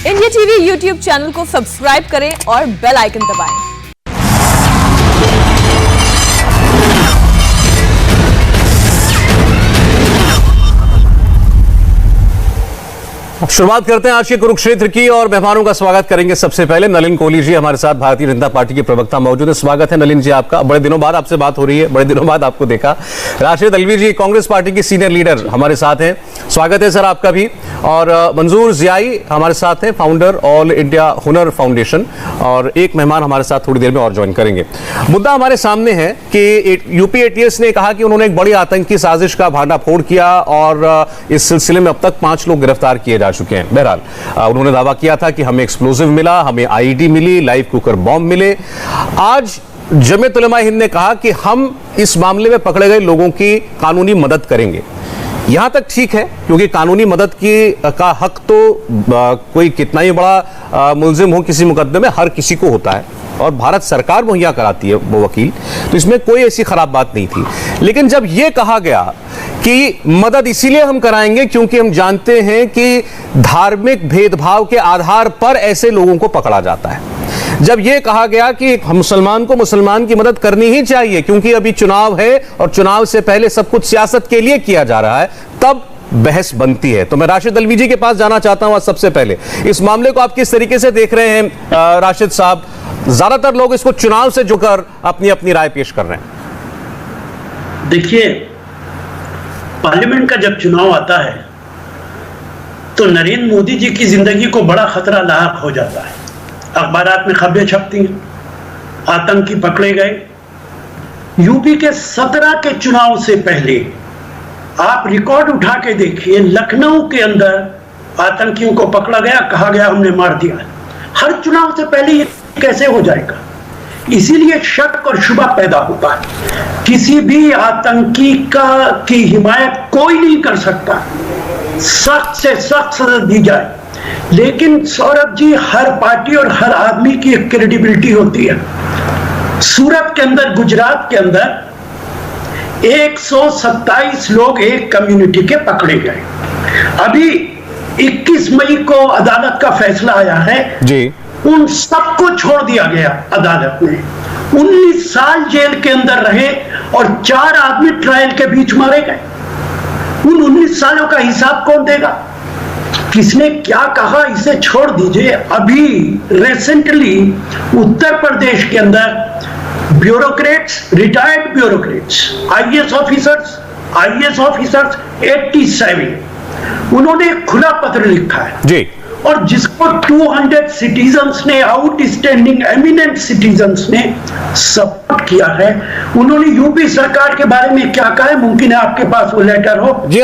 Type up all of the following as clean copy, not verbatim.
India TV YouTube channel को subscribe करें और बेल आइकन दबाएं। शुरुआत करते हैं आज के कुरुक्षेत्र की और मेहमानों का स्वागत करेंगे। सबसे पहले नलिन कोहली जी हमारे साथ, भारतीय जनता पार्टी के प्रवक्ता मौजूद है। स्वागत है नलिन जी आपका। बड़े दिनों बाद आपसे बात हो रही है, बड़े दिनों बाद आपको देखा। राशिद अल्वी जी कांग्रेस पार्टी की सीनियर लीडर हमारे साथ हैं, स्वागत है सर आपका भी। और मंजूर जियाई हमारे साथ हैं, फाउंडर ऑल इंडिया हुनर फाउंडेशन, और एक मेहमान हमारे साथ थोड़ी देर में और ज्वाइन करेंगे। मुद्दा हमारे सामने है कि यूपी एटीएस ने कहा कि उन्होंने एक बड़ी आतंकी साजिश का भांडाफोड़ किया और इस सिलसिले में अब तक 5 लोग गिरफ्तार किए जा चुके हैं। बहरहाल उन्होंने दावा किया था कि हमें एक्सप्लोजिव मिला, हमें आईईडी मिली, लाइव कुकर बॉम्ब मिले। आज जमीयत उलमा हिंद ने कहा कि हम इस मामले में पकड़े गए लोगों की कानूनी मदद करेंगे। यहां तक ठीक है, क्योंकि कानूनी मदद का हक तो कोई कितना ही बड़ा मुल्जिम हो किसी मुकदमे में, हर किसी को होता है और भारत सरकार मुहैया कराती है वो वकील, तो इसमें कोई ऐसी खराब बात नहीं थी। लेकिन जब यह कहा गया कि मदद इसीलिए हम कराएंगे क्योंकि हम जानते हैं कि धार्मिक भेदभाव के आधार पर ऐसे लोगों को पकड़ा जाता है, जब यह कहा गया कि मुसलमान को मुसलमान की मदद करनी ही चाहिए क्योंकि अभी चुनाव है और चुनाव से पहले सब कुछ सियासत के लिए किया जा रहा है, तब बहस बनती है। तो मैं राशिद अल्वी जी के पास जाना चाहता हूं। आज सबसे पहले इस मामले को आप किस तरीके से देख रहे हैं राशिद साहब? ज्यादातर लोग इसको चुनाव से जुड़कर अपनी अपनी राय पेश कर रहे हैं। देखिए, पार्लियामेंट का जब चुनाव आता है तो नरेंद्र मोदी जी की जिंदगी को बड़ा खतरा लायक हो जाता है। अखबारात में खबरें छपती हैं, आतंकी पकड़े गए। यूपी के 17 के चुनाव से पहले आप रिकॉर्ड उठा के देखिए, लखनऊ के अंदर आतंकियों को पकड़ा गया, कहा गया हमने मार दिया। हर चुनाव से पहले ये कैसे हो जाएगा? इसीलिए शक और शुबा पैदा होता है। किसी भी आतंकी की हिमायत कोई नहीं कर सकता, सख्त से सख्त सजा दी जाए। लेकिन सौरभ जी, हर पार्टी और हर आदमी की एक क्रेडिबिलिटी होती है। सूरत के अंदर, गुजरात के अंदर 127 लोग एक कम्युनिटी के पकड़े गए। अभी 21 मई को अदालत का फैसला आया है जी, उन सबको छोड़ दिया गया अदालत ने। 19 साल जेल के अंदर रहे और 4 आदमी ट्रायल के बीच मारे गए। उन 19 सालों का हिसाब कौन देगा? किसने क्या कहा इसे छोड़ दीजिए। अभी रिसेंटली उत्तर प्रदेश के अंदर bureaucrats, retired bureaucrats, IAS officers 87, उन्होंने एक खुला पत्र लिखा है जी, और जिसको 200 सिटीजन्स ने, आउटस्टैंडिंग एमिनेंट सिटीजन्स ने सपोर्ट किया है। उन्होंने यूपी सरकार के बारे में क्या कहा है, मुमकिन है आपके पास वो लेटर हो जी।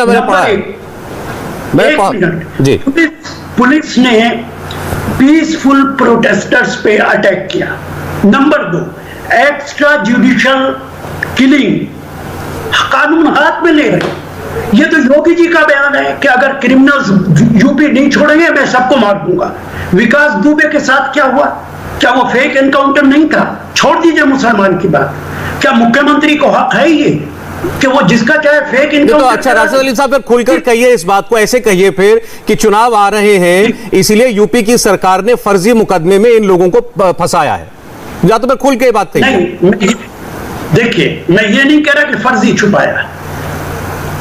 जी, पुलिस ने पीसफुल प्रोटेस्टर्स पे अटैक किया। नंबर 2, एक्स्ट्रा जुडिशियल किलिंग, कानून हाथ में ले रहे। ये तो योगी जी का बयान है कि अगर क्रिमिनल्स यूपी नहीं छोड़ेंगे मैं सबको मार दूंगा। विकास दुबे के साथ क्या हुआ? क्या वो फेक एनकाउंटर नहीं था? छोड़ दीजिए मुसलमान की बात। क्या मुख्यमंत्री को हक है ये कि वो जिसका चाहे फेक इनकम? तो अच्छा राशिद अली साहब, फिर खुलकर कहिए इस बात को, ऐसे कहिए फिर कि चुनाव आ रहे हैं इसलिए यूपी की सरकार ने फर्जी मुकदमे में इन लोगों को फंसाया है, या तो फिर खुल के बात कहिए। नहीं, देखिए, मैं ये नहीं कह रहा कि फर्जी छुपाया,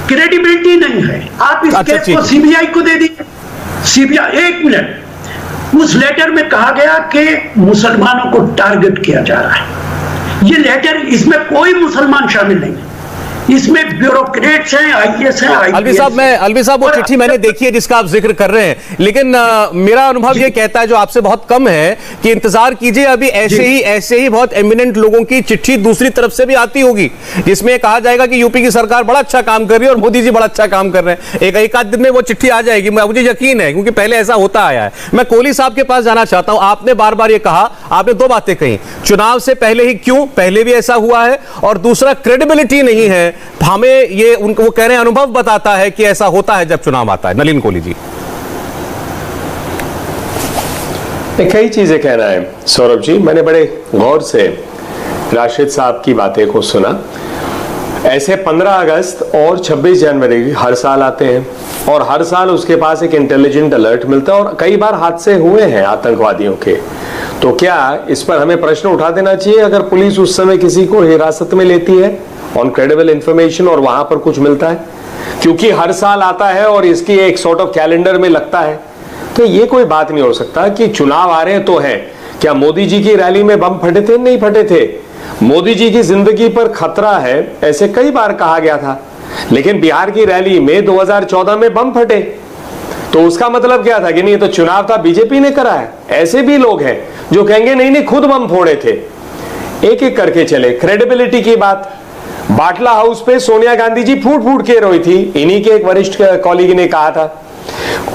क्रेडिबिलिटी नहीं है। आप इस केस को सीबीआई को दे दीजिए। सीबीआई, 1 मिनट, उस लेटर में कहा गया कि मुसलमानों को टारगेट किया जा रहा है। ये लेटर, इसमें कोई मुसलमान शामिल नहीं है, इसमें ब्यूरोक्रेट्स हैं, आईएएस हैं, अलवी साहब वो चिट्ठी मैंने देखी है जिसका आप जिक्र कर रहे हैं, लेकिन मेरा अनुभव ये कहता है, जो आपसे बहुत कम है, कि इंतजार कीजिए, अभी ऐसे ही बहुत एमिनेंट लोगों की चिट्ठी दूसरी तरफ से भी आती होगी जिसमें कहा जाएगा कि यूपी की सरकार बड़ा अच्छा काम कर रही है और मोदी जी बड़ा अच्छा काम कर रहे हैं। एक आध दिन में वो चिट्ठी आ जाएगी, मुझे यकीन है, क्योंकि पहले ऐसा होता आया है। मैं कोहली साहब के पास जाना चाहता हूं। आपने बार बार ये कहा, आपने 2 बातें कही, चुनाव से पहले ही क्यों, पहले भी ऐसा हुआ है, और दूसरा क्रेडिबिलिटी नहीं है। हमें ये उनको, वो कह रहे हैं अनुभव बताता है कि ऐसा होता है जब चुनाव आता है। नलिन कोहली जी, कई चीजें कहना है सौरभ जी। मैंने बड़े गौर से राशिद साहब की बातें को सुना। ऐसे 15 अगस्त और 26 जनवरी हर साल आते हैं और हर साल उसके पास एक इंटेलिजेंट अलर्ट मिलता है और कई बार हादसे हुए हैं आतंकवादियों के। तो क्या इस पर हमें प्रश्न उठा देना चाहिए अगर पुलिस उस समय किसी को हिरासत में लेती है ऑन क्रेडिबल इंफॉर्मेशन और वहां पर कुछ मिलता है, क्योंकि हर साल आता है और इसकी एक सॉर्ट ऑफ कैलेंडर में लगता है। तो ये कोई बात नहीं हो सकता कि चुनाव आ रहे तो है। क्या मोदी जी की रैली में बम फटे थे? नहीं फटे थे। मोदी जी की जिंदगी पर खतरा है ऐसे कई बार कहा गया था, लेकिन बिहार की रैली में 2014 में बम फटे तो उसका मतलब क्या था कि नहीं, ये तो चुनाव था, बीजेपी ने करा है। ऐसे भी लोग हैं जो कहेंगे नहीं नहीं खुद बम फोड़े थे। एक एक करके चले। क्रेडिबिलिटी की बात, बाटला हाउस पे सोनिया गांधी जी फूट फूट के रोई थी, इन्हीं के एक वरिष्ठ कॉलीग ने कहा था।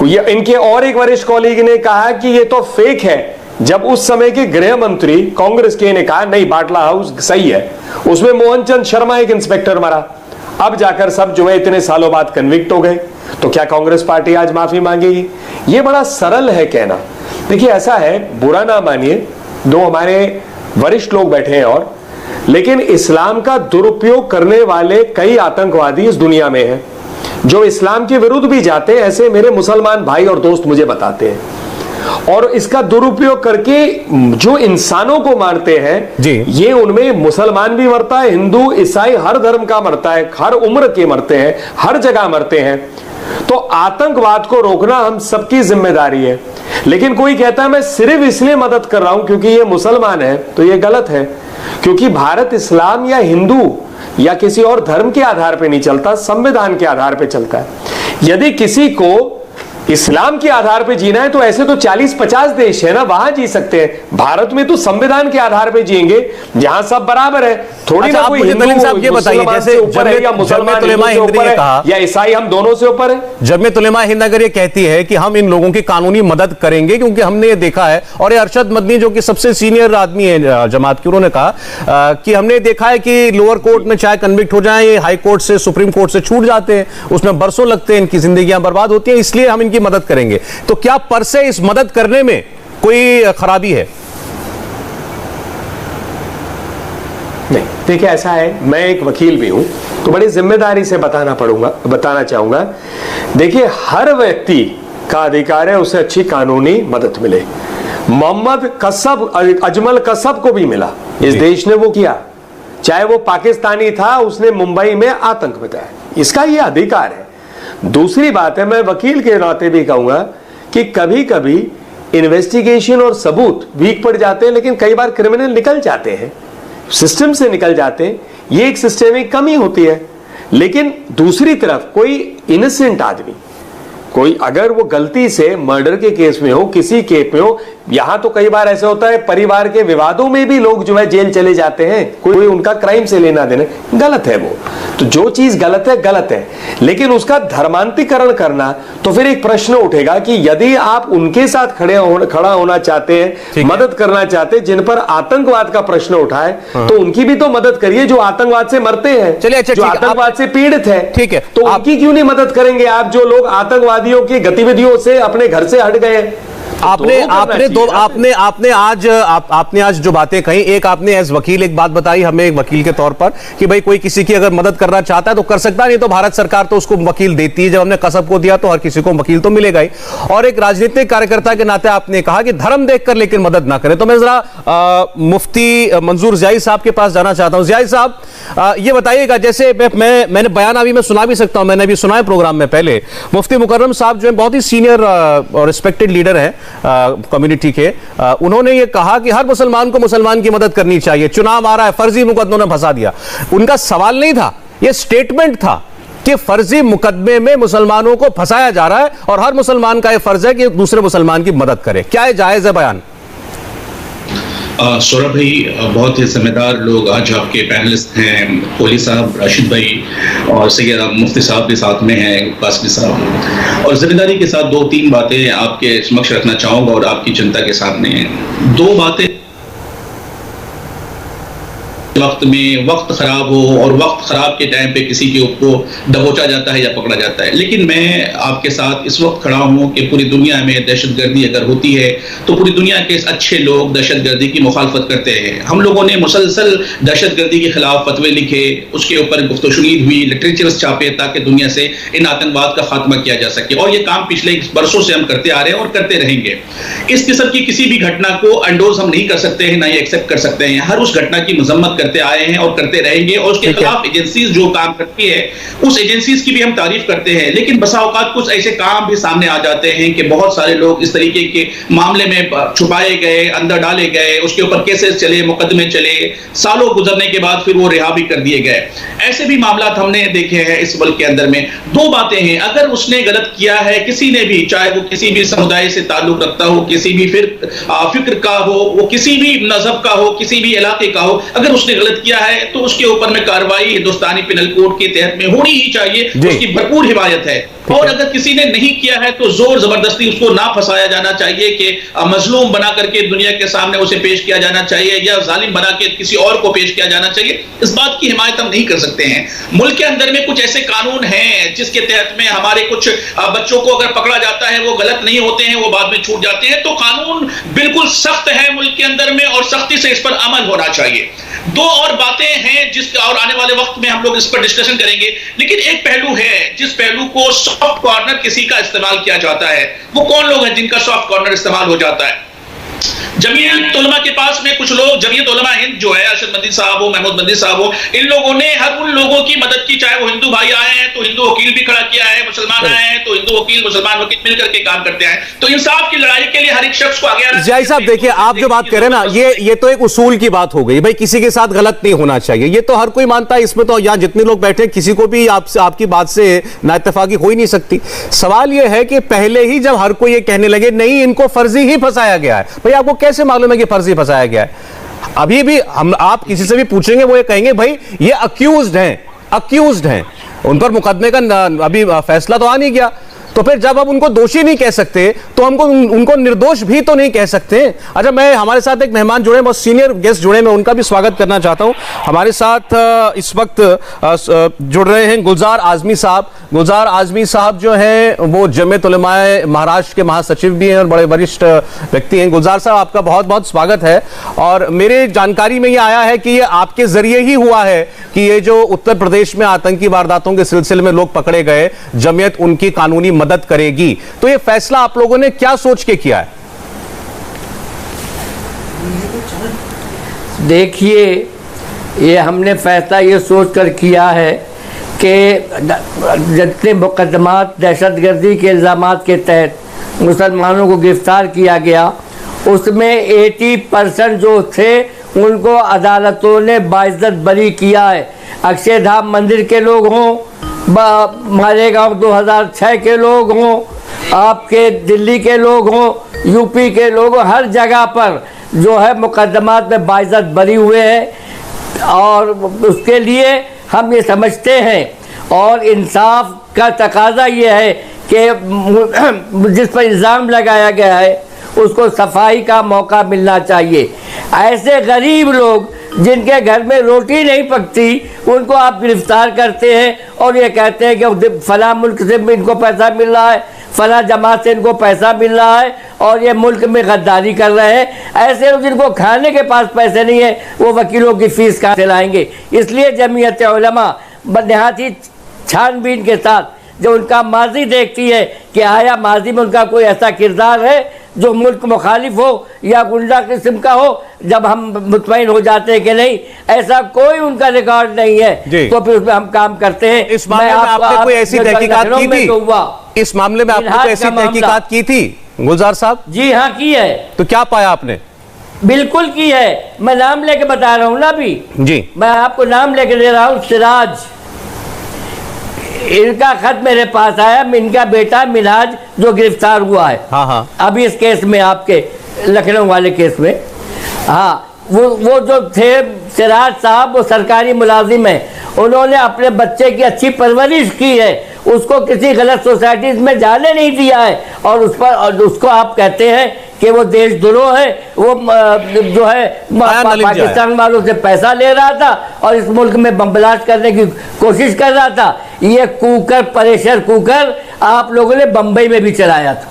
इनके और एक वरिष्ठ कॉलीग ने कहा कि ये तो फेक है, जब उस समय के गृह मंत्री कांग्रेस के ने कहा नहीं बाटला हाउस सही है, उसमें मोहन चंद शर्मा एक इंस्पेक्टर मरा। अब जाकर सब जो है इतने सालों बाद कन्विक्ट हो गए। तो क्या कांग्रेस पार्टी आज माफी मांगेगी? ये बड़ा सरल है कहना। देखिए ऐसा है, बुरा ना मानिए, दो हमारे वरिष्ठ लोग बैठे हैं और, लेकिन इस्लाम का दुरुपयोग करने वाले कई आतंकवादी इस दुनिया में हैं जो इस्लाम के विरुद्ध भी जाते हैं, ऐसे मेरे मुसलमान भाई और दोस्त मुझे बताते हैं। और इसका दुरुपयोग करके जो इंसानों को मारते हैं जी, ये उनमें मुसलमान भी मरता है, हिंदू ईसाई हर धर्म का मरता है, हर उम्र के मरते हैं, हर जगह मरते हैं। तो आतंकवाद को रोकना हम सबकी जिम्मेदारी है। लेकिन कोई कहता है मैं सिर्फ इसलिए मदद कर रहा हूं क्योंकि ये मुसलमान है, तो ये गलत है, क्योंकि भारत इस्लाम या हिंदू या किसी और धर्म के आधार पर नहीं चलता, संविधान के आधार पर चलता है। यदि किसी को इस्लाम के आधार पे जीना है तो ऐसे तो 40-50 देश है ना, वहां जी सकते हैं। भारत में तो संविधान के आधार पे जिएंगे जहां सब बराबर है। थोड़ी ना कोई हिंदू साहब ये बताइए, जैसे जमीयत उलेमा हिंद ने कहा या ईसाई हम दोनों से ऊपर है। जमीयत उलेमा हिंद अगर ये कहती है कि हम इन लोगों की कानूनी मदद करेंगे क्योंकि हमने ये देखा है, और ये अरशद मदनी जो कि सबसे सीनियर आदमी है जमात के, उन्होंने कहा कि हमने देखा है कि लोअर कोर्ट में चाहे कन्विक्ट हो जाए, ये हाई कोर्ट से सुप्रीम कोर्ट से छूट जाते हैं, उसमें बरसों लगते हैं, इनकी जिंदगियां बर्बाद होती हैं, इसलिए हम की मदद करेंगे। तो क्या पर से इस मदद करने में कोई खराबी है? नहीं, देखिए ऐसा है, मैं एक वकील भी हूं तो बड़ी जिम्मेदारी से बताना चाहूंगा। देखिए हर व्यक्ति का अधिकार है उसे अच्छी कानूनी मदद मिले। मोहम्मद कसब, अजमल कसब को भी मिला, इस देश ने वो किया, चाहे वो पाकिस्तानी था, उसने मुंबई में आतंक बताया, इसका ये अधिकार है। दूसरी बात है, मैं वकील के नाते भी कहूंगा कि कभी कभी इन्वेस्टिगेशन और सबूत वीक पड़ जाते हैं, लेकिन कई बार क्रिमिनल निकल जाते हैं, सिस्टम से निकल जाते हैं, ये एक सिस्टेमिक कमी होती है। लेकिन दूसरी तरफ कोई इनोसेंट आदमी, कोई अगर वो गलती से मर्डर के केस में हो, किसी केस में हो, यहां तो कई बार ऐसे होता है परिवार के विवादों में भी लोग जो है जेल चले जाते हैं, कोई उनका क्राइम से लेना देना, गलत है वो। तो जो चीज गलत है गलत है, लेकिन उसका धर्मांतरीकरण करना, तो फिर एक प्रश्न उठेगा कि यदि आप उनके साथ खड़ा होना चाहते हैं, मदद करना चाहते हैं जिन पर आतंकवाद का प्रश्न उठाए, तो उनकी भी तो मदद करिए जो आतंकवाद से मरते हैं, चलिए अच्छा, जो आतंकवाद से पीड़ित है। ठीक है, तो उनकी क्यों नहीं मदद करेंगे आप, जो लोग आतंकवादियों की गतिविधियों से अपने घर से हट गए? आपने आज जो बातें कही, एक आपने एज वकील एक बात बताई हमें, एक वकील के तौर पर, कि भाई कोई किसी की अगर मदद करना चाहता है तो कर सकता, नहीं तो भारत सरकार तो उसको वकील देती है। जब हमने कसब को दिया तो हर किसी को वकील तो मिलेगा ही। और एक राजनीतिक कार्यकर्ता के नाते आपने कहा कि धर्म देखकर लेकिन मदद ना करें। तो मैं जरा मुफ्ती मंजूर ज़ियाई साहब के पास जाना चाहता हूं। ज़ियाई साहब, ये बताइएगा, जैसे मैंने बयान अभी मैं सुना भी सकता हूं, मैंने अभी सुना है प्रोग्राम में पहले, मुफ्ती मुकर्रम साहब जो है बहुत ही सीनियर और रिस्पेक्टेड लीडर है कम्युनिटी के, उन्होंने ये कहा कि हर मुसलमान को मुसलमान की मदद करनी चाहिए, चुनाव आ रहा है, फर्जी मुकदमों ने फंसा दिया। उनका सवाल नहीं था, यह स्टेटमेंट था कि फर्जी मुकदमे में मुसलमानों को फंसाया जा रहा है और हर मुसलमान का यह फर्ज है कि दूसरे मुसलमान की मदद करे। क्या ये जायज है बयान? सौरभ भाई, बहुत ही जिम्मेदार लोग आज आपके पैनलिस्ट हैं, कोहली साहब, राशिद भाई और सैयद मुफ्ती साहब भी साथ में हैं, कासमी साहब, और जिम्मेदारी के साथ 2-3 बातें आपके समक्ष रखना चाहूँगा और आपकी जनता के सामने हैं। 2 बातें वक्त में वक्त खराब हो और वक्त खराब के टाइम पे किसी के ऊपर दबोचा जाता है या पकड़ा जाता है। लेकिन मैं आपके साथ इस वक्त खड़ा हूं कि पूरी दुनिया में दहशतगर्दी अगर होती है तो पूरी दुनिया के अच्छे लोग दहशतगर्दी की मुखालफत करते हैं। हम लोगों ने मुसलसल दहशतगर्दी के खिलाफ फतवे लिखे, उसके ऊपर गुफ्तशुनीद हुई, लिटरेचर्स छापे ताकि दुनिया से इन आतंकवाद का खात्मा किया जा सके, और ये काम पिछले बरसों से हम करते आ रहे हैं और करते रहेंगे। इस किस्म की किसी भी घटना को अंडोज हम नहीं कर सकते हैं, ना ही एक्सेप्ट कर सकते हैं। हर उस घटना की मजम्मत करते आए हैं और करते रहेंगे, और उसके खिलाफ एजेंसीज जो काम करती है उस एजेंसीज की भी हम तारीफ करते हैं। लेकिन बसा औकात कुछ ऐसे काम भी सामने आ जाते हैं कि बहुत सारे लोग इस तरीके के मामले में छुपाए गए, अंदर डाले गए, उसके ऊपर केसेस चले, मुकदमे चले, सालों गुजरने के बाद फिर वो रिहा भी कर दिए गए। ऐसे भी मामला हमने देखे हैं इस मुल्क के अंदर में। दो बातें हैं, अगर उसने गलत किया है किसी ने भी, चाहे वो किसी भी समुदाय से ताल्लुक रखता हो, किसी भी फिक्र का हो, वो किसी भी मजहब का हो, किसी भी इलाके का हो, अगर उसने गलत किया है तो उसके ऊपर में कार्रवाई हिंदुस्तानी पिनल कोड के तहत में होनी ही चाहिए, उसकी भरपूर हिमायत है। और अगर किसी ने नहीं किया है तो जोर जबरदस्ती उसको ना फंसाया जाना चाहिए कि मजलूम बना करके दुनिया के सामने उसे पेश किया जाना चाहिए या जालिम बना के किसी और को पेश किया जाना चाहिए। इस बात की हिमायत हम नहीं कर सकते हैं। मुल्क के अंदर में कुछ ऐसे कानून हैं जिसके तहत में हमारे कुछ बच्चों को अगर पकड़ा जाता है, वो गलत नहीं होते हैं, वो बाद में छूट जाते हैं, तो कानून बिल्कुल सख्त है मुल्क के अंदर में और सख्ती से इस पर अमल होना चाहिए। दो और बातें हैं जिस और आने वाले वक्त में हम लोग इस पर डिस्कशन करेंगे। लेकिन एक पहलू है जिस पहलू को सॉफ्ट कॉर्नर किसी का इस्तेमाल किया जाता है। वो कौन लोग हैं जिनका सॉफ्ट कॉर्नर इस्तेमाल हो जाता है? जमीयत उलमा के पास में कुछ लोग, जमीयत उलमा हिंद जो है, अरशद मदनी साहब हो, महमूद मदनी साहब हो, इन लोगों ने हर उन लोगों की मदद की, चाहे वो हिंदू भाई आए हैं तो हिंदू वकील भी खड़ा किया है, मुसलमान आए हैं तो हिंदू वकील मुसलमान वकील मिलकर के काम करते हैं। तो इंसाफ की लड़ाई के लिए हर एक शख्स को आगे आना। जय साहब देखिए, आप जो बात कर रहे हैं ना, ये तो एक उसूल की बात हो गई भाई, किसी के साथ गलत नहीं होना चाहिए, ये तो हर कोई मानता है। इसमें तो यहाँ जितने लोग बैठे हैं किसी को भी आपकी बात से नाइत्तेफाकी हो ही नहीं सकती। सवाल ये है कि पहले ही जब हर कोई ये कहने लगे नहीं इनको फर्जी ही फंसाया गया है, भाई आपको कैसे मालूम है कि फर्जी फंसाया गया है? अभी भी आप किसी से भी पूछेंगे वो ये कहेंगे भाई ये अक्यूज्ड हैं, उन पर मुकदमे का अभी फैसला तो आ नहीं गया। तो फिर जब आप उनको दोषी नहीं कह सकते तो हमको उनको निर्दोष भी तो नहीं कह सकते। अच्छा, मैं हमारे साथ एक मेहमान जुड़े, बहुत सीनियर गेस्ट जुड़े, मैं उनका भी स्वागत करना चाहता हूं। हमारे साथ इस वक्त जुड़ रहे हैं गुलजार आजमी साहब। गुलजार आजमी साहब जो हैं वो जमीयत उलमाए महाराष्ट्र के महासचिव भी हैं और बड़े वरिष्ठ व्यक्ति हैं। गुलजार साहब आपका बहुत बहुत स्वागत है। और मेरे जानकारी में ये आया है कि ये आपके जरिए ही हुआ है कि ये जो उत्तर प्रदेश में आतंकी वारदातों के सिलसिले में लोग पकड़े गए, जमीयत उनकी कानूनी मदद करेगी। तो ये फैसला आप लोगों ने क्या सोच के किया है? देखिए, ये हमने फैसला ये सोच कर किया है कि जितने मुकदमात दहशतगर्दी के इल्ज़ामात के तहत मुसलमानों को गिरफ्तार किया गया, उसमें 80% जो थे उनको अदालतों ने बाइज्जत बरी किया है। अक्षरधाम मंदिर के लोग हों, मालेगांव 2006 के लोग हों, आपके दिल्ली के लोग हों, यूपी के लोग हों, हर जगह पर जो है मुकदमात में बाइज्जत बरी हुए हैं। और उसके लिए हम ये समझते हैं और इंसाफ का तकाजा ये है कि जिस पर इल्ज़ाम लगाया गया है उसको सफाई का मौका मिलना चाहिए। ऐसे गरीब लोग जिनके घर में रोटी नहीं पकती उनको आप गिरफ्तार करते हैं और ये कहते हैं कि फलां मुल्क से इनको पैसा मिल रहा है, फलां जमात से इनको पैसा मिल रहा है और ये मुल्क में गद्दारी कर रहे हैं। ऐसे लोग जिनको खाने के पास पैसे नहीं है वो वकीलों की फीस कहाँ से लाएंगे? इसलिए जमीयत उलमा नहायत ही छानबीन के साथ जो उनका माजी देखती है कि आया माजी में उनका कोई ऐसा किरदार है जो मुल्क मुखालिफ हो या गुंडा किस्म का हो, जब हम मुतमईन हो जाते हैं कि नहीं ऐसा कोई उनका रिकॉर्ड नहीं है तो फिर उसमें हम काम करते हैं। इस मामले में आपने कोई ऐसी तहकीकात की थी? इस मामले में आपने कोई ऐसी तहकीकात की थी गुलजार साहब? जी हाँ, की है। तो क्या पाया आपने? बिल्कुल की है, मैं नाम लेके बता रहा हूँ ना अभी जी, मैं आपको नाम लेके दे रहा हूँ। सिराज, इनका खत मेरे पास आया, इनका बेटा मिनहाज जो गिरफ्तार हुआ है हाँ। अभी इस केस में, आपके लखनऊ वाले केस में, हाँ, वो जो थे सिराज साहब, वो सरकारी मुलाजिम है। उन्होंने अपने बच्चे की अच्छी परवरिश की है, उसको किसी गलत सोसाइटीज में जाने नहीं दिया है और उसको आप कहते हैं कि वो देशद्रोह है, वो जो है पाकिस्तान वालों से पैसा ले रहा था और इस मुल्क में बम ब्लास्ट करने की कोशिश कर रहा था। ये कुकर, प्रेशर कुकर आप लोगों ने बंबई में भी चलाया था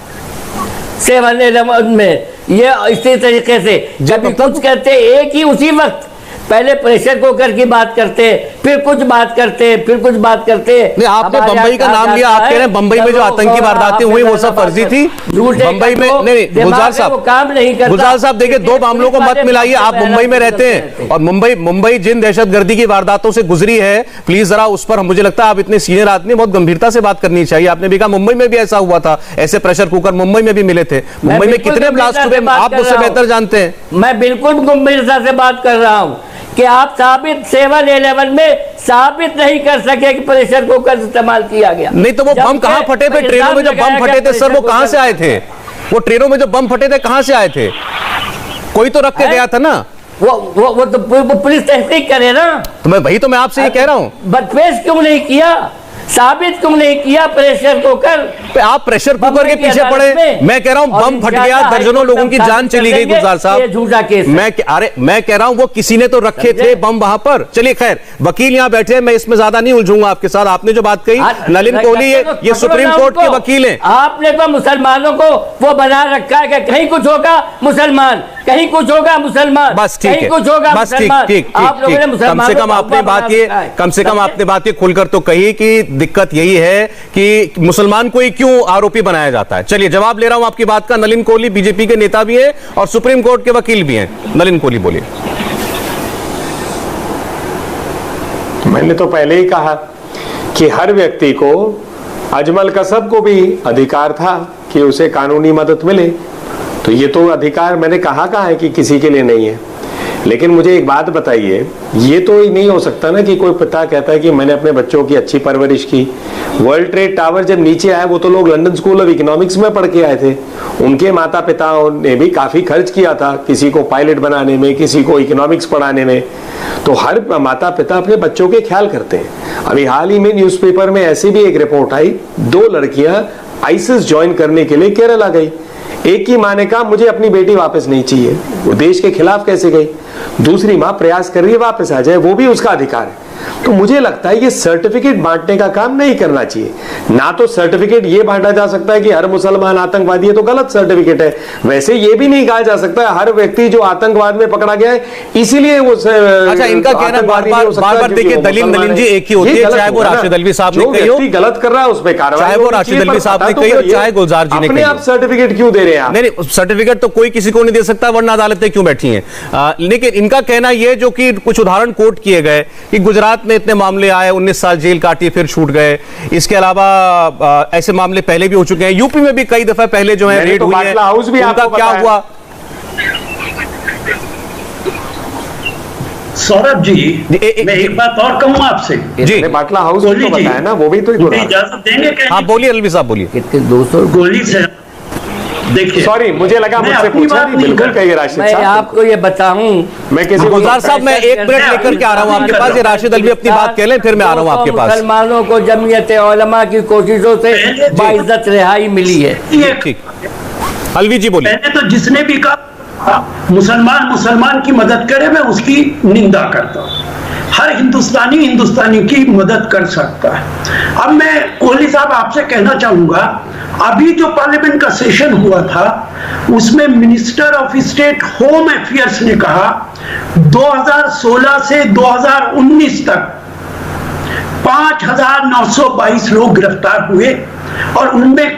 7/11 में। ये इसी तरीके से जब कुछ कहते एक ही उसी वक्त पहले प्रेशर कुकर की बात करते, फिर कुछ बात करते, फिर कुछ बात करते। नहीं, आपने बंबई का नाम लिया, आप कह रहे हैं बंबई में जो आतंकी वारदातें हुई वो सब फर्जी थी बंबई में। नहीं, गुलजार साहब काम नहीं करता। गुलजार साहब देखिए, दो मामलों को मत मिलाइए। आप मुंबई में रहते हैं और मुंबई जिन दहशतगर्दी की वारदातों से गुजरी है, प्लीज जरा उस पर, मुझे लगता है आप इतने सीनियर आदमी, बहुत गंभीरता से बात करनी चाहिए। आपने भी कहा मुंबई में भी ऐसा हुआ था, ऐसे प्रेशर कुकर मुंबई में भी मिले थे। मुंबई में कितने ब्लास्ट हुए आप मुझसे बेहतर जानते हैं। मैं बिल्कुल गंभीरता से बात कर रहा हूं कि आप साबित 7/11 में साबित नहीं कर सके कि प्रेशर कुकर इस्तेमाल किया गया। नहीं तो वो बम कहां फटे थे? ट्रेनों में जो बम फटे थे सर, वो कहां से आए थे? वो ट्रेनों में जो बम फटे थे कहां से आए थे? कोई तो रख के गया था ना। वो तो पुलिस तहकीक करे ना। तो मैं आपसे ये कह रहा हूं, बदपेश क्यों नहीं किया, साबित क्यों नहीं किया प्रेशर कुकर? आप प्रेशर कुकर के पीछे पड़े। मैं कह रहा हूं बम फट गया, दर्जनों लोगों की जान चली गई। गुलजार साहब, झूठा केस। मैं कह रहा हूं वो किसी ने तो रखे थे बम वहां पर। चलिए खैर, वकील यहां बैठे हैं, मैं इसमें ज्यादा नहीं उलझूंगा आपके साथ। आपने जो बात कही, नलिन कोहली ये सुप्रीम कोर्ट के वकील हैं। आपने तो मुसलमानों को वो बना रखा है कि कहीं कुछ होगा मुसलमान, कहीं कुछ होगा मुसलमान, बस ठीक है, कुछ होगा बस ठीक। कम से कम आपने बात की खुलकर तो कही कि दिक्कत यही है कि मुसलमान को ही क्यों आरोपी बनाया जाता है। चलिए जवाब ले रहा हूं आपकी बात का। नलिन कोहली बीजेपी के नेता भी हैं और सुप्रीम कोर्ट के वकील भी हैं। नलिन कोहली बोलिए। मैंने तो पहले ही कहा कि हर व्यक्ति को, अजमल कसब को भी अधिकार था कि उसे कानूनी मदद मिले। तो ये तो अधिकार मैंने कहा है कि किसी के लिए नहीं है। लेकिन मुझे एक बात बताइए, ये तो ही नहीं हो सकता ना कि कोई पिता कहता है कि मैंने अपने बच्चों की अच्छी परवरिश की। वर्ल्ड ट्रेड टावर जब नीचे आया, वो तो लोग लंदन स्कूल ऑफ इकोनॉमिक्स में पढ़ के आए थे। उनके माता पिताओं ने भी काफी खर्च किया था, किसी को पायलट बनाने में, किसी को इकोनॉमिक्स पढ़ाने में। तो हर माता पिता अपने बच्चों के ख्याल करते हैं। अभी हाल ही में न्यूज़पेपर में ऐसी भी एक रिपोर्ट आई, 2 लड़कियां आईसिस ज्वाइन करने के लिए केरला गई। एक की माँ ने कहा मुझे अपनी बेटी वापस नहीं चाहिए, वो देश के खिलाफ कैसे गई। दूसरी माँ प्रयास कर रही है वापस आ जाए, वो भी उसका अधिकार है। तो मुझे लगता है ये सर्टिफिकेट बांटने का काम नहीं करना चाहिए। ना तो सर्टिफिकेट ये बांटा जा सकता है कि हर मुसलमान आतंकवादी है, तो गलत सर्टिफिकेट है। वैसे ये भी नहीं कहा जा सकता है हर व्यक्ति जो आतंकवाद में पकड़ा गया है इसीलिए वो अच्छा, इनका कहना बार-बार देखिए दलील नलिन जी एक ही होती है, चाहे वो राशिद अल्वी साहब ने कही हो, गलत कर रहा है उस पर कार्रवाई, चाहे वो राशिद अल्वी साहब ने कही हो, चाहे गुलजार जी ने कही हो। आप सर्टिफिकेट क्यों दे रहे हैं? नहीं, सर्टिफिकेट तो कोई किसी को नहीं दे सकता, वरना अदालतें क्यों बैठी हैं। लेकिन इनका कहना यह, जो कि कुछ उदाहरण कोट किए गए कि गुजरात में इतने मामले आए, 19 साल जेल काटी फिर छूट गए। इसके अलावा ऐसे मामले पहले भी हो चुके हैं। यूपी में भी कई दफा पहले जो है रेड हुई है, उनका क्या हुआ? सौरभ जी, मैं एक बात और कहूँ आपसे जी। बाटला हाउस तो बताया ना, वो भी तो इजाजत देंगे? हाँ बोलिए अल्वी साहब, बोलिए। 200 गोली से देखिए, सॉरी मुझे लगा मुझसे पूछा नहीं, बिल्कुल कहिए राशिद साहब। मैं आपको ये बताऊं, मैं किसी गुलजार साहब मैं 1 मिनट लेकर के आ रहा हूं आपके पास। ये राशिद अल्वी अपनी बात कह लें, फिर मैं आ रहा हूं आपके पास। मुसलमानों को जमीयत उलमा की कोशिशों से बाइज्जत रिहाई मिली है। ठीक, अल्वी जी बोलिए। मैंने तो जिसने भी कहा मुसलमान की मदद करे, मैं उसकी निंदा करता हूं। हर हिंदुस्तानी की मदद कर सकता है। अब मैं कोहली साहब आपसे कहना चाहूंगा, अभी जो पार्लियामेंट का सेशन हुआ था उसमें minister of state home affairs ने कहा 2016 से 2019 तक 5,922 लोग गिरफ्तार हुए और उनमें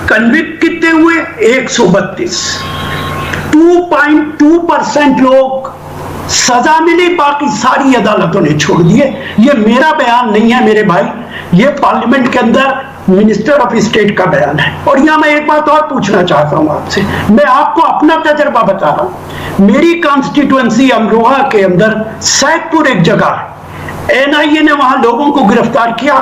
कन्विक्ट कितने हुए? 132। 2.2% लोग सजा मिली, बाकी सारी अदालतों ने छोड़ दिए। ये मेरा बयान नहीं है मेरे भाई, ये पार्लियामेंट के अंदर मिनिस्टर ऑफ स्टेट का बयान है। और यहां मैं एक बात और पूछना चाहता हूं आपसे, मैं आपको अपना तजर्बा बता रहा हूं। मेरी कॉन्स्टिट्यूएंसी अमरोहा के अंदर सैदपुर एक जगह है, एनआईए ने वहां लोगों को गिरफ्तार किया।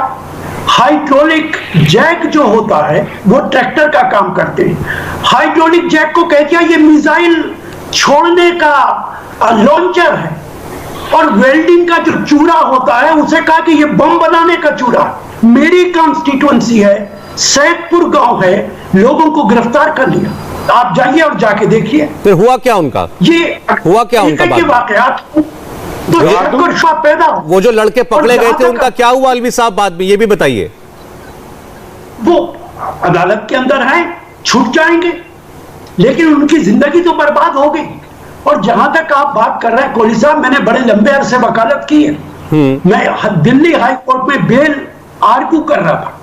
हाइड्रोलिक जैक जो होता है वो ट्रैक्टर का काम करते हैं, हाइड्रोलिक जैक को कह दिया ये मिसाइल छोड़ने का लॉन्चर है, और वेल्डिंग का जो चूड़ा होता है उसे कहा कि ये बम बनाने का चूड़ा। मेरी कॉन्स्टिट्यूएंसी है, सैदपुर गांव है, लोगों को गिरफ्तार कर लिया। आप जाइए और जाके देखिए फिर हुआ क्या उनका? ये हुआ क्या उनका बाद में? वाकयात तो शक और शुबा पैदा हो। वो जो लड़के पकड़े और गए जहां थे तक उनका क्या हुआ अलवी साहब बाद में, ये भी बताइए। वो अदालत के अंदर हैं, छूट जाएंगे, लेकिन उनकी जिंदगी तो बर्बाद हो गई। और जहां तक आप बात कर रहे हैं कोहली साहब, मैंने बड़े लंबे अरसे वकालत की है। मैं दिल्ली हाई कोर्ट में बेल आर्ग्यू कर रहा था,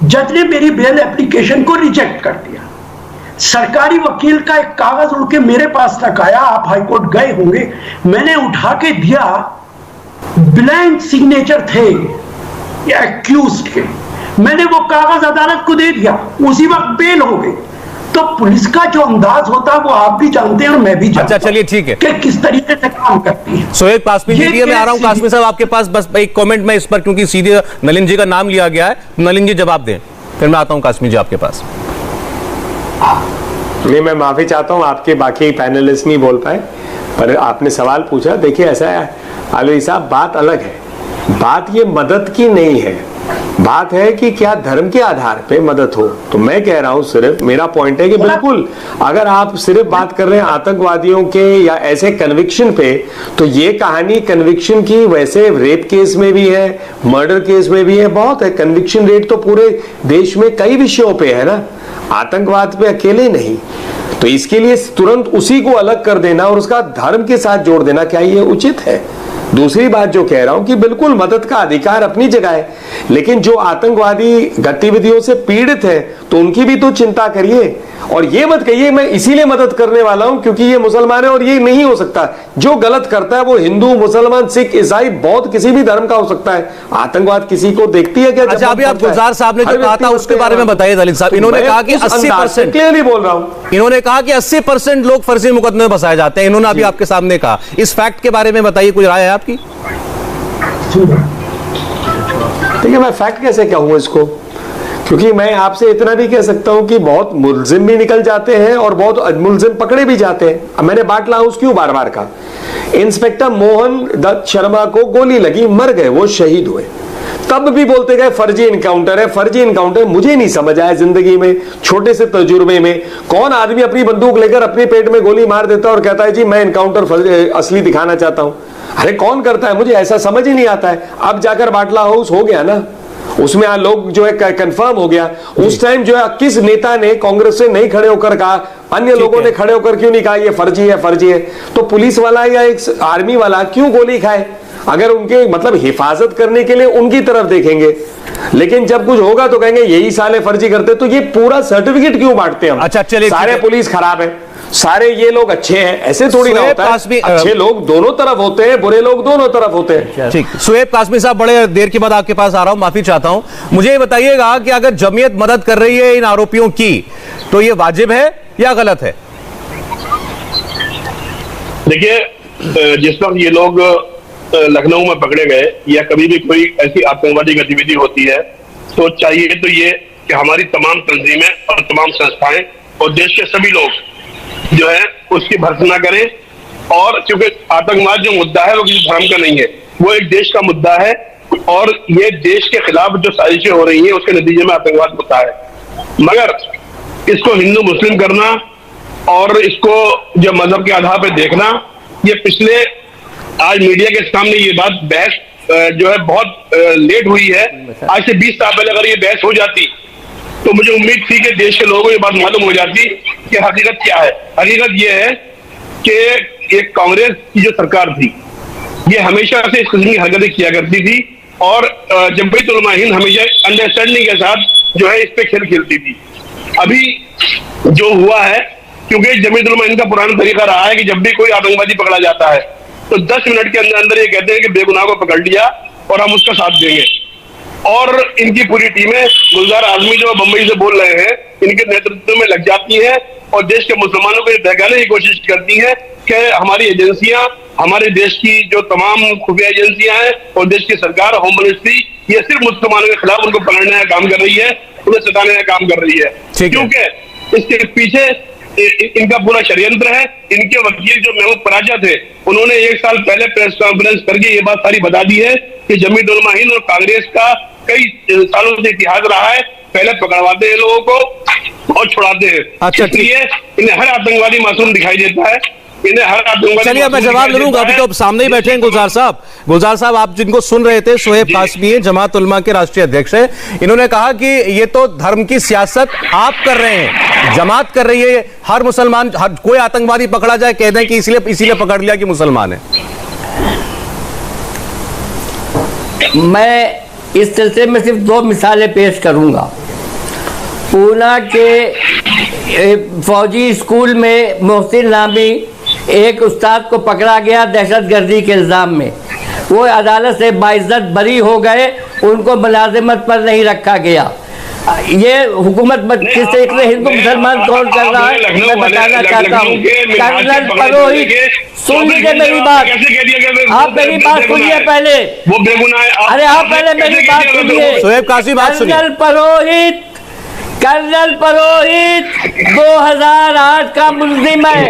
जज ने मेरी बेल एप्लीकेशन को रिजेक्ट कर दिया। सरकारी वकील का एक कागज उड़ के मेरे पास तक आया, आप हाई कोर्ट गए होंगे, मैंने उठा के दिया, ब्लैंक सिग्नेचर थे एक्यूज्ड के, मैंने वो कागज अदालत को दे दिया, उसी वक्त बेल हो गई। तो पुलिस का जो अंदाज होता है वो आप भी जानते हैं और मैं भी जानता हूं। अच्छा चलिए ठीक है कि किस तरीके से काम करती है। सोहेब कासमी जी, मैं आ रहा हूं कासमी साहब आपके पास, बस एक कमेंट में इस पर, क्योंकि सीधे नलिन जी का नाम लिया गया है, नलिन जी जवाब दें, फिर मैं आता हूं कासमी जी आपके पास। नहीं, मैं माफी चाहता हूं, आपके बाकी पैनलिस्ट नहीं बोल पाए, पर आपने सवाल पूछा। देखिए ऐसा है अलवी साहब, बात अलग है, बात ये मदद की नहीं है, बात है कि क्या धर्म के आधार पे मदद हो। तो मैं कह रहा हूं, सिर्फ मेरा पॉइंट है कि बिल्कुल अगर आप सिर्फ बात कर रहे हैं आतंकवादियों के या ऐसे कन्विक्शन पे, तो ये कहानी कन्विक्शन की वैसे रेप केस में भी है, मर्डर केस में भी है, बहुत है। कन्विक्शन रेट तो पूरे देश में कई विषयों पे है ना, आतंकवाद पे अकेले नहीं। तो इसके लिए तुरंत उसी को अलग कर देना और उसका धर्म के साथ जोड़ देना, क्या ये उचित है? दूसरी बात जो कह रहा हूं कि बिल्कुल मदद का अधिकार अपनी जगह है, लेकिन जो आतंकवादी गतिविधियों से पीड़ित है तो उनकी भी तो चिंता करिए। और ये मत कहिए मैं इसीलिए मदद करने वाला हूं क्योंकि ये मुसलमान है, और ये नहीं हो सकता। जो गलत करता है वो हिंदू, मुसलमान, सिख, ईसाई, बौद्ध, किसी भी धर्म का हो सकता है। आतंकवाद किसी को देखती है क्या? अच्छा, अभी आप गुलजार साहब ने जो कहा था उसके बारे में बताइए दलित साहब। इन्होंने कहा कि 80% क्लियरली बोल रहा हूं, इन्होंने कहा कि 80% लोग फर्जी मुकदमे में फंसाए जाते हैं। इन्होंने अभी आपके सामने कहा, इस फैक्ट के बारे में बताइए, कुछ राय है आपकी? देखिए मैं फैक्ट कैसे कहूं इसको, क्योंकि मैं आपसे इतना भी कह सकता हूं कि बहुत मुलजिम भी निकल जाते हैं और बहुत मुलजिम पकड़े भी जाते हैं। अब मैंने बाटला हाउस क्यों बार बार का, इंस्पेक्टर मोहन दत्त शर्मा को गोली लगी, मर गए, वो शहीद हुए, तब भी बोलते गए फर्जी इनकाउंटर है, फर्जी इनकाउंटर। मुझे नहीं समझ आया जिंदगी में, छोटे से तजुर्बे में, कौन आदमी अपनी बंदूक लेकर अपने पेट में गोली मार देता है और कहता है जी मैं इनकाउंटर असली दिखाना चाहता हूं। अरे कौन करता है, मुझे ऐसा समझ ही नहीं आता है। अब जाकर बाटला हाउस हो गया ना, उसमें लोग जो है कंफर्म हो गया। उस टाइम जो है किस नेता ने कांग्रेस से नहीं खड़े होकर कहा, अन्य लोगों ने खड़े होकर क्यों नहीं कहा ये फर्जी है, फर्जी है? तो पुलिस वाला या एक आर्मी वाला क्यों गोली खाए? अगर उनके मतलब हिफाजत करने के लिए उनकी तरफ देखेंगे, लेकिन जब कुछ होगा तो कहेंगे यही साले फर्जी करते। तो ये पूरा सर्टिफिकेट क्यों बांटते हैं हम? अच्छा चलिए, सारे पुलिस खराब है, सारे ये लोग अच्छे हैं, ऐसे थोड़ी ना होता है। अच्छे लोग दोनों तरफ होते हैं, बुरे लोग दोनों तरफ होते हैं। ठीक, सोहेब कासमी साहब, बड़े देर के बाद आपके पास आ रहा हूं, माफी चाहता हूं। मुझे बताइएगा कि अगर जमीयत मदद कर रही है इन आरोपियों की, तो ये वाजिब है या गलत है? देखिए, जिस वक्त ये लोग लखनऊ में पकड़े गए या कभी भी कोई ऐसी आतंकवादी गतिविधि होती है, तो चाहिए तो ये कि हमारी तमाम तंजीमें और तमाम संस्थाएं और देश के सभी लोग जो है उसकी भर्त्सना करें। और क्योंकि आतंकवाद जो मुद्दा है वो किसी धर्म का नहीं है, वो एक देश का मुद्दा है, और ये देश के खिलाफ जो साजिशें हो रही हैं उसके नतीजे में आतंकवाद होता है। मगर इसको हिंदू मुस्लिम करना और इसको जो मजहब के आधार पर देखना, ये पिछले आज मीडिया के सामने ये बात बहस जो है बहुत लेट हुई है। आज से 20 साल पहले अगर ये बहस हो जाती तो मुझे उम्मीद थी कि देश के लोगों को ये बात मालूम हो जाती कि हकीकत क्या है। हकीकत ये है कि ये कांग्रेस की जो सरकार थी ये हमेशा से इस किस्म की हरकतें किया करती थी, और जमहूरियत उलमा हिंद हमेशा अंडरस्टैंडिंग के साथ जो है इस पे खेल खेलती थी। अभी जो हुआ है, क्योंकि जमहूरियत उलमा हिंद का पुराना तरीका रहा है कि जब भी कोई आतंकवादी पकड़ा जाता है तो 10 मिनट के अंदर अंदर ये कहते हैं कि बेगुनाह को पकड़ लिया और हम उसका साथ देंगे। और इनकी पूरी टीमें, गुलजार आजमी जो बंबई से बोल रहे हैं, इनके नेतृत्व में लग जाती हैं और देश के मुसलमानों को ये बहकाने की कोशिश करती हैं कि हमारी एजेंसियां, हमारे देश की जो तमाम खुफिया एजेंसियां हैं और देश की सरकार, होम मिनिस्ट्री, ये सिर्फ मुसलमानों के खिलाफ उनको पकड़ने का काम कर रही है, उन्हें सताने का काम कर रही है। क्योंकि इसके पीछे इनका पूरा षड्यंत्र है। इनके वकील जो महमूद पराजा थे, उन्होंने 1 साल पहले प्रेस कॉन्फ्रेंस करके ये बात सारी बता दी है कि जमीयत उलमा हिंद और कांग्रेस का कई सालों से इतिहास रहा है, पहले पकड़वाते हैं लोगों को, और छुड़ाते हैं। अच्छा, इसलिए इन्हें हर आतंकवादी मासूम दिखाई देता है, इन्हें हर आतंकवादी। चलिए मैं जवाब ले लूंगा, अभी तो सामने ही बैठे हैं गुलजार साहब। आप जिनको सुन रहे थे शोएब कासमी है, जमात उलमा के राष्ट्रीय अध्यक्ष है। इन्होंने कहा कि ये तो धर्म की सियासत आप कर रहे हैं, जमात कर रही है। हर मुसलमान, हर कोई आतंकवादी पकड़ा जाए कह दें कि इसीलिए पकड़ लिया कि मुसलमान है। मैं इस सिलसिले में सिर्फ 2 मिसालें पेश करूंगा। पूना के फौजी स्कूल में मोहसिन नामी एक उस्ताद को पकड़ा गया दहशतगर्दी के इल्ज़ाम में। वो अदालत से बाइज्जत बरी हो गए, उनको मुलाजिमत पर नहीं रखा गया। ये हुकूमत किस तरीके से हिंदू मुसलमान कौन कर रहा है मैं बताना चाहता हूँ। कर्नल परोहित, सुन लीजिए मेरी बात, आप मेरी बात सुनिए पहले। वो बेगुनाह है। अरे आप पहले मेरी बात सुनिए। शोएब कासमी बात सुनिए। कर्नल परोहित 2008 का मुल्जिम है,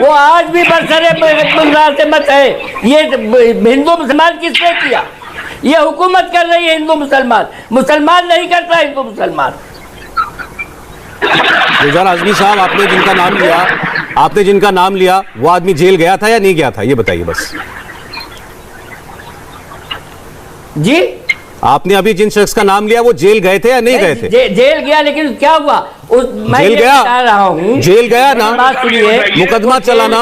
वो आज भी बरसरे मुलाजिमत है। ये हिंदू मुसलमान किसने किया? ये हुकूमत कर रही है हिंदू मुसलमान नहीं करता हिंदू मुसलमान। गुलजार आजमी साहब, आपने जिनका नाम लिया वो आदमी जेल गया था या नहीं गया था, ये बताइए बस। जी, आपने अभी जिन शख्स का नाम लिया वो जेल गए थे या नहीं गए थे? जेल गया, लेकिन क्या हुआ मैं जेल गया, बता रहा हूँ। जेल गया ना, बात सुनिए, मुकदमा चलाना।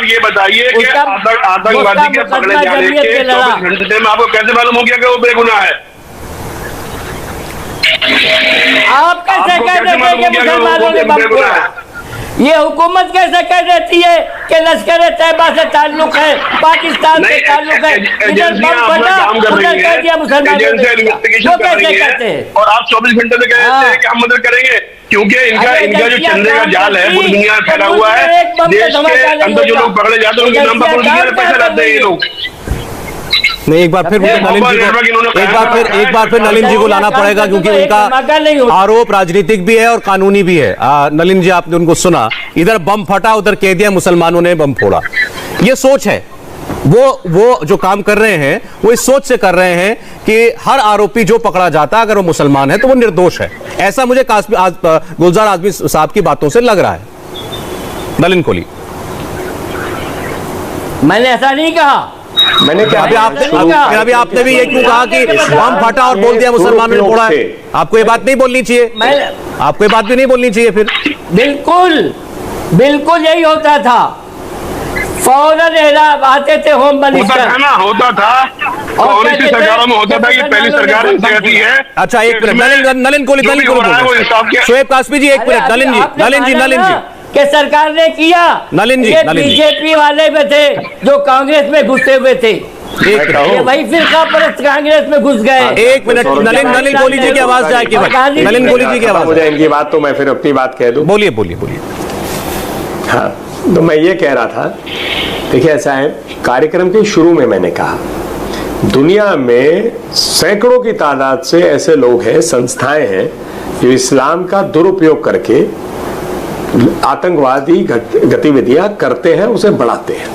ये बताइए कि आतंकवादी के पकड़े जाने के 24 घंटे में आपको कैसे मालूम हो गया कि वो बेगुनाह है? आप कैसे कह देते हैं कि मुसलमानों ने बम फोड़ा? ये हुकूमत कैसे कह देती है कि लश्कर तैयबा से ताल्लुक है, पाकिस्तान से ताल्लुक है, इधर बम फटा उधर कह दिया मुसलमानों ने? वो कैसे कहते हैं? और आप 24 घंटे में कहते हैं कि हम मदद करेंगे, क्योंकि इनका जो चंदे का जाल है पूरी दुनिया में फैला हुआ है। देश के अंदर जो लोग पकड़े जाते हैं उनके नाम पर पूरी दुनिया में पैसे लाते हैं ये लोग। नहीं, एक बार फिर नलिन जी को लाना पड़ेगा, क्योंकि उनका आरोप राजनीतिक भी है और कानूनी भी है। नलिन जी, आपने उनको सुना, इधर बम फटा उधर कह दिया मुसलमानों ने बम फोड़ा। ये सोच है, वो जो काम कर रहे हैं वो इस सोच से कर रहे हैं कि हर आरोपी जो पकड़ा जाता अगर वो मुसलमान है तो वो निर्दोष है। ऐसा मुझे गुलजार आजमी साहब की बातों से लग रहा है। नलिन कोहली, मैंने ऐसा नहीं कहा। मैंने क्या अभी आपने भी ये क्यों कहा कि बम फटा और बोल दिया मुसलमानों ने फोड़ा है? आपको ये बात नहीं बोलनी चाहिए, आपको ये बात भी नहीं बोलनी चाहिए फिर। बिल्कुल यही होता था, फौरन आते थे होम मिनिस्टर। होता था कांग्रेस की सरकारों में होता था कि पहली सरकार रहती है। अच्छा, एक मिनट, नलिन कोहली शोएब कासमी जी, एक मिनट। नलिन जी कि सरकार ने किया, नलिन जी बीजेपी वाले में थे जो कांग्रेस में घुसे हुए थे, वही फिरका परस्त कांग्रेस में घुस गए। एक मिनट, नलिन कोहली जी की आवाज जाए, नलिन कोहली जी की आवाज मुझे इनकी बात, तो मैं फिर अपनी बात कह दूं। बोलिए। हाँ, तो मैं ये कह रहा था, देखिए ऐसा है, कार्यक्रम के शुरू में मैंने कहा दुनिया में सैकड़ों की तादाद से ऐसे लोग हैं, संस्थाएं हैं जो इस्लाम का दुरुपयोग करके आतंकवादी गतिविधियां करते हैं, उसे बढ़ाते हैं।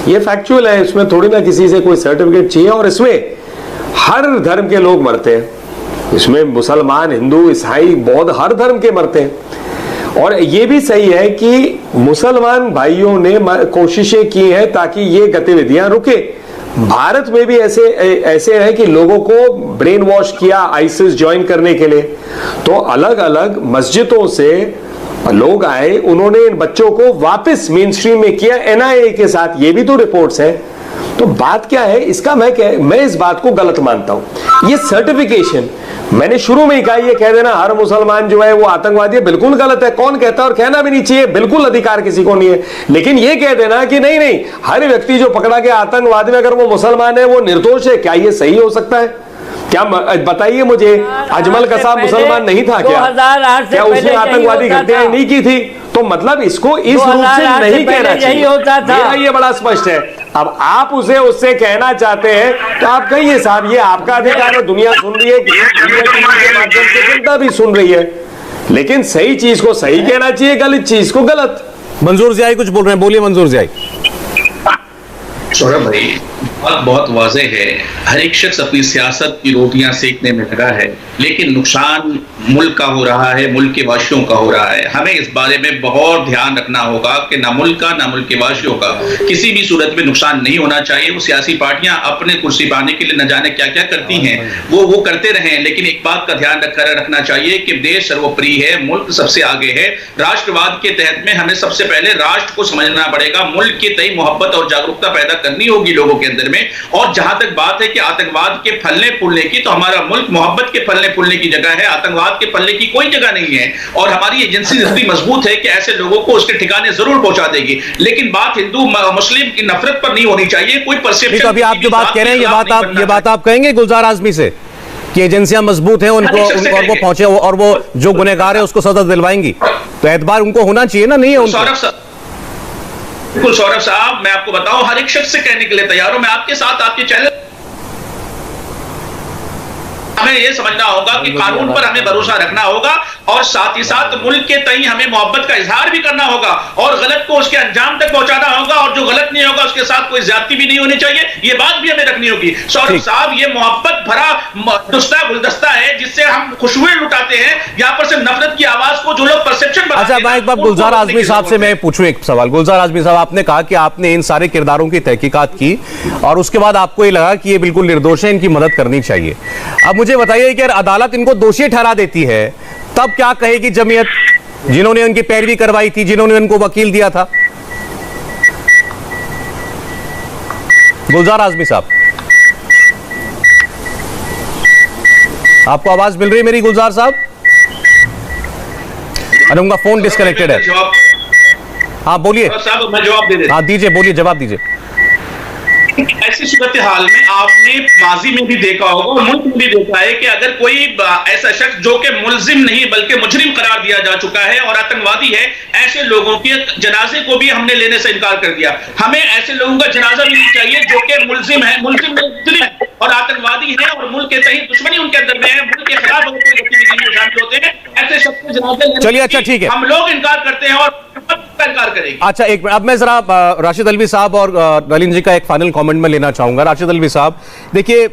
ये फैक्चुअल है, इसमें थोड़ी ना किसी से कोई सर्टिफिकेट चाहिए। और इसमें हर धर्म के लोग मरते हैं, इसमें मुसलमान, हिंदू, ईसाई, बौद्ध, हर धर्म के मरते हैं। और ये भी सही है कि मुसलमान भाइयों ने कोशिशें की हैं ताकि ये गतिविधियां रुके। भारत में भी ऐसे है कि लोगों को ब्रेन वॉश किया आईसिस ज्वाइन करने के लिए। तो अलग अलग मस्जिदों से लोग आए, उन्होंने इन बच्चों को वापस मेन स्ट्रीम में किया एनआईए के साथ, ये भी तो रिपोर्ट्स हैं। तो बात क्या है इसका, मैं इस बात को गलत मानता हूं। ये सर्टिफिकेशन मैंने शुरू में ही कहा, ये कह देना हर मुसलमान जो है वो आतंकवादी है, बिल्कुल गलत है। कौन कहता है? और कहना भी नहीं चाहिए, बिल्कुल अधिकार किसी को नहीं है। लेकिन ये कह देना कि नहीं हर व्यक्ति जो पकड़ा गया आतंकवादी में अगर वो मुसलमान है वो निर्दोष है, क्या ये सही हो सकता है? क्या बताइए मुझे, अजमल कसाब मुसलमान नहीं था क्या उसने आतंकवादी घटनाएं नहीं की थी? तो मतलब इसको इस रूप से नहीं कहना चाहिए, ये बड़ा स्पष्ट है। अब आप उसे उससे कहना चाहते हैं तो आप कहिए साहब, ये आपका अधिकार है, दुनिया सुन रही है, के माध्यम से जनता भी सुन रही है। लेकिन सही चीज को सही कहना चाहिए, गलत चीज को गलत। मंजूर जियाई कुछ बोल रहे हैं, बोलिए मंजूर जियाई। सौरभ भाई, बात बहुत वाज़ेह है, हर एक शख्स अपनी सियासत की रोटियां सेकने में लगा है, लेकिन नुकसान मुल्क का हो रहा है, मुल्क के वासियों का हो रहा है। हमें इस बारे में बहुत ध्यान रखना होगा कि ना मुल्क का ना मुल्क के वासियों का किसी भी सूरत में नुकसान नहीं होना चाहिए। वो सियासी पार्टियां अपने कुर्सी पाने के लिए न जाने क्या क्या करती हैं, वो करते रहें, लेकिन एक बात का ध्यान रखना चाहिए कि देश सर्वोपरि है, मुल्क सबसे आगे है। राष्ट्रवाद के तहत में हमें सबसे पहले राष्ट्र को समझना पड़ेगा, मुल्क के तई मोहब्बत और जागरूकता पैदा करनी होगी लोगों के अंदर में। और जहां तक बात है कि आतंकवाद के फलने फूलने की, तो हमारा मुल्क मोहब्बत के फलने फूलने की जगह है, आतंकवाद के फलने की कोई जगह नहीं है। और हमारी एजेंसी इतनी मजबूत है कि ऐसे लोगों को उसके ठिकाने जरूर पहुंचा देगी, लेकिन बात हिंदू मुस्लिम की नफरत पर नहीं होनी चाहिए। कोई परसेप्शन, तो अभी आप जो बात कह रहे हैं ये बात आप कहेंगे गुलजार आजमी से कि एजेंसियां मजबूत हैं, उनको और वो पहुंचे और वो जो गुनहगार है उसको सजा दिलवाएंगी, तो एतबार उनको होना चाहिए ना, नहीं है उनको? बिल्कुल सौरभ साहब, मैं आपको बताऊं, हर एक शख्स से कहने के लिए तैयार हूं, मैं आपके साथ आपके चैनल। हमें यह समझना होगा कि कानून पर हमें भरोसा रखना होगा और साथ ही साथ मुल्क के तई हमें मोहब्बत का इजहार भी करना होगा और गलत को उसके अंजाम तक पहुंचाना होगा, और जो गलत नहीं होगा उसके साथ कोई ज्यादती भी नहीं होनी चाहिए। ये बात भी हमें रखनी होगी। सौरभ साहब, ये मोहब्बत भरा दुस्ता गुलदस्ता है जिससे हम खुशबुएं लुटाते हैं। यहाँ पर सिर्फ नफरत की आवाज को जो लोग परसेप्शन। अच्छा, मैं एक बार गुलजार आजमी साहब से मैं पूछूं एक सवाल। गुलजार आजमी साहब, आपने कहा कि आपने इन सारे किरदारों की तहकीकात की और उसके बाद आपको ये लगा कि ये बिल्कुल निर्दोष है, इनकी मदद करनी चाहिए। अब मुझे बताइए कि अदालत इनको दोषी ठहरा देती है, तब क्या कहेगी जमीयत, जिन्होंने उनकी पैरवी करवाई थी, जिन्होंने उनको वकील दिया था? गुलजार आजमी साहब, आपको आवाज मिल रही है मेरी गुलजार साहब? अरे उनका फोन डिस्कनेक्टेड है। हाँ बोलिए साहब, मैं जवाब दे देता। हाँ दीजिए, बोलिए, जवाब दीजिए। ऐसी सूरत हाल में आपने माजी में भी देखा होगा और मुल्क में भी देखा है कि अगर कोई ऐसा शख्स जो कि मुलजिम नहीं बल्कि मुजरिम करार दिया जा चुका है और आतंकवादी है, ऐसे लोगों के जनाजे को भी हमने लेने से इनकार कर दिया। हमें ऐसे लोगों का जनाजा भी नहीं चाहिए जो कि मुलजिम है, मुजरिम और आतंकवादी है और मुल्क के तहत दुश्मनी उनके अंदर में है, मुल्क के खिलाफ अगर कोई गतिविधि में शामिल होते हैं, ऐसे शख्स के जनाजे। चलिए, अच्छा ठीक है, हम लोग इनकार करते हैं और इनकार करेंगे। अच्छा एक मिनट, अब मैं जरा राशिद अलवी साहब और नलिन जी का एक फाइनल कमेंट में लेना चाहूंगा। राशिद अलवी साहब, देखिए,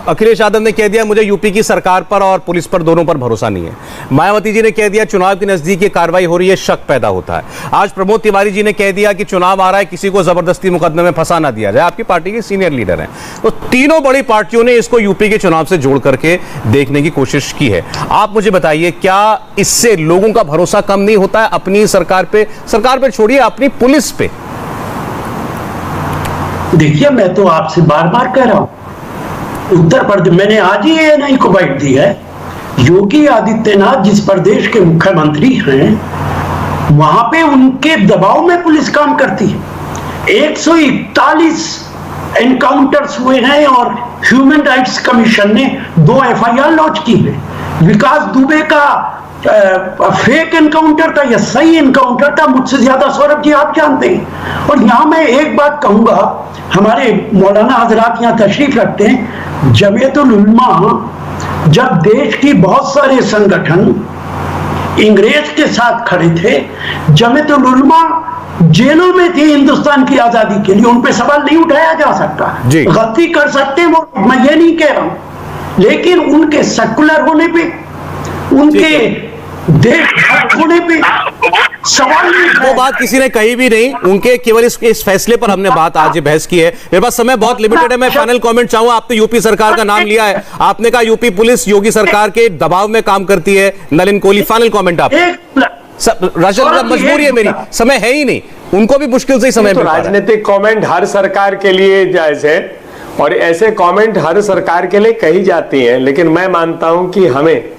अखिलेश यादव ने कह दिया मुझे यूपी की सरकार पर और पुलिस पर दोनों पर भरोसा नहीं है। मायावती जी ने कह दिया चुनाव के नजदीक ये कार्रवाई हो रही है, शक पैदा होता है। आज प्रमोद तिवारी जी ने कह दिया कि चुनाव आ रहा है, किसी को जबरदस्ती मुकदमे में फंसा ना दिया जाए। आपकी पार्टी के सीनियर लीडर हैं, तो तीनों बड़ी पार्टियों ने इसको यूपी के चुनाव से जोड़ करके देखने की कोशिश की है। आप मुझे बताइए, क्या इससे लोगों का भरोसा कम नहीं होता है अपनी सरकार पे छोड़िए, अपनी पुलिस पे? देखिए, मैं तो आपसे बार बार कह रहा हूं, उत्तर प्रदेश, मैंने आज ही एएनआई को बाइट दी है, योगी आदित्यनाथ जिस प्रदेश के मुख्यमंत्री हैं, वहां पे उनके दबाव में पुलिस काम करती है। 141 एनकाउंटर्स हुए हैं और ह्यूमन राइट्स कमीशन ने 2 FIR लॉन्च की है। विकास दुबे का फेक एनकाउंटर था या सही एनकाउंटर था, मुझसे ज्यादा सौरभ जी आप जानते हैं। और यहां मैं एक बात कहूंगा, हमारे मौलाना हजरात यहाँ तशरीफ रखते हैं, जमीयतुल उलमा, जब देश की बहुत सारे संगठन अंग्रेज के साथ खड़े थे, जमीयतुल उलमा जेलों में थी हिंदुस्तान की आजादी के लिए, उन पे सवाल नहीं उठाया जा सकता। गलती कर सकते हैं वो, मैं ये नहीं कह रहा हूं, लेकिन उनके सेकुलर होने पे, उनके देशभक्त होने पे सवाल नहीं, वो बात किसी ने कही भी नहीं। उनके केवल इस फैसले पर हमने बात आज बहस की है। मेरे पास समय बहुत लिमिटेड है, मैं फाइनल कमेंट चाहूंगा। आपने यूपी सरकार का नाम लिया है, आपने कहा यूपी पुलिस योगी सरकार के दबाव में काम करती है। नलिन कोहली, फाइनल कमेंट आप। राशिद, मजबूरी है मेरी, समय है ही नहीं, उनको भी मुश्किल से ही समय मिल रहा है। राजनीतिक कमेंट हर सरकार के लिए जायज है और ऐसे कमेंट हर सरकार के लिए कही जाती हैं, लेकिन मैं मानता हूं कि हमें,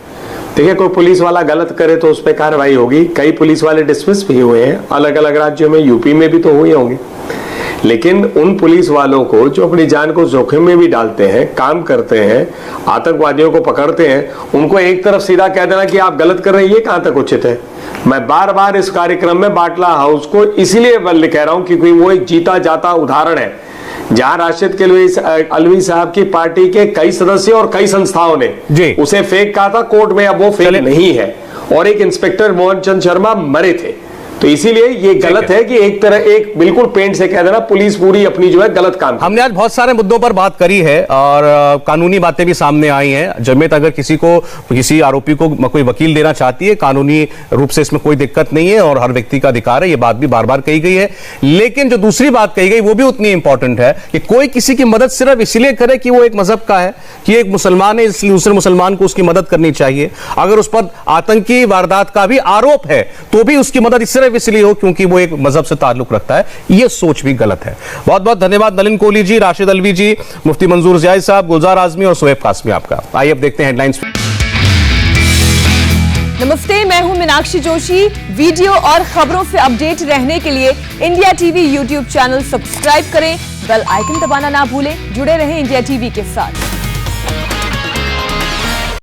देखिए, कोई पुलिस वाला गलत करे तो उस पर कार्रवाई होगी। कई पुलिस वाले डिसमिस भी हुए हैं अलग अलग राज्यों में, यूपी में भी तो हुए होंगे, लेकिन उन पुलिस वालों को जो अपनी जान को जोखिम में भी डालते हैं, काम करते हैं, आतंकवादियों को पकड़ते हैं, उनको एक तरफ सीधा कह देना कि आप गलत कर रहे हैं, ये कहां तक उचित है? मैं बार बार इस कार्यक्रम में बाटला हाउस को इसलिए बल कह रहा हूं क्योंकि वो एक जीता जाता उदाहरण है, जहां राशिद अलवी साहब की पार्टी के कई सदस्य और कई संस्थाओं ने उसे फेक कहा था कोर्ट में, अब वो फेक नहीं है, और एक इंस्पेक्टर मोहन चंद शर्मा मरे थे। तो इसीलिए ये गलत है कि एक तरह एक बिल्कुल पेंट से कह देना पुलिस पूरी अपनी जो है गलत काम। हमने आज बहुत सारे मुद्दों पर बात करी है और कानूनी बातें भी सामने आई हैं। जमेत अगर किसी आरोपी को कोई वकील देना चाहती है, कानूनी रूप से इसमें कोई दिक्कत नहीं है और हर व्यक्ति का अधिकार है, ये बात भी बार बार कही गई है। लेकिन जो दूसरी बात कही गई वो भी उतनी इंपॉर्टेंट है कि कोई किसी की मदद सिर्फ इसलिए करे कि वो एक मजहब का है, कि एक मुसलमान है इसलिए दूसरे मुसलमान को उसकी मदद करनी चाहिए। अगर उस पर आतंकी वारदात का भी आरोप है तो भी उसकी मदद सिर्फ इसलिए हो क्योंकि वो एक मजहब से ताल्लुक रखता है, यह सोच भी गलत है। बहुत बहुत धन्यवाद नलिन कोहली जी, राशिद अल्वी जी, मुफ्ती मंजूर ज़ियाई साहब, गुलजार आजमी और शोएब कासमी आपका। आइए अब देखते हैं हेडलाइंस। नमस्ते, मैं हूं मीनाक्षी जोशी। वीडियो और खबरों से अपडेट रहने के लिए India TV YouTube channel subscribe करें, बेल आइकन दबाना ना भूलें। जुड़े रहें इंडिया टीवी के साथ।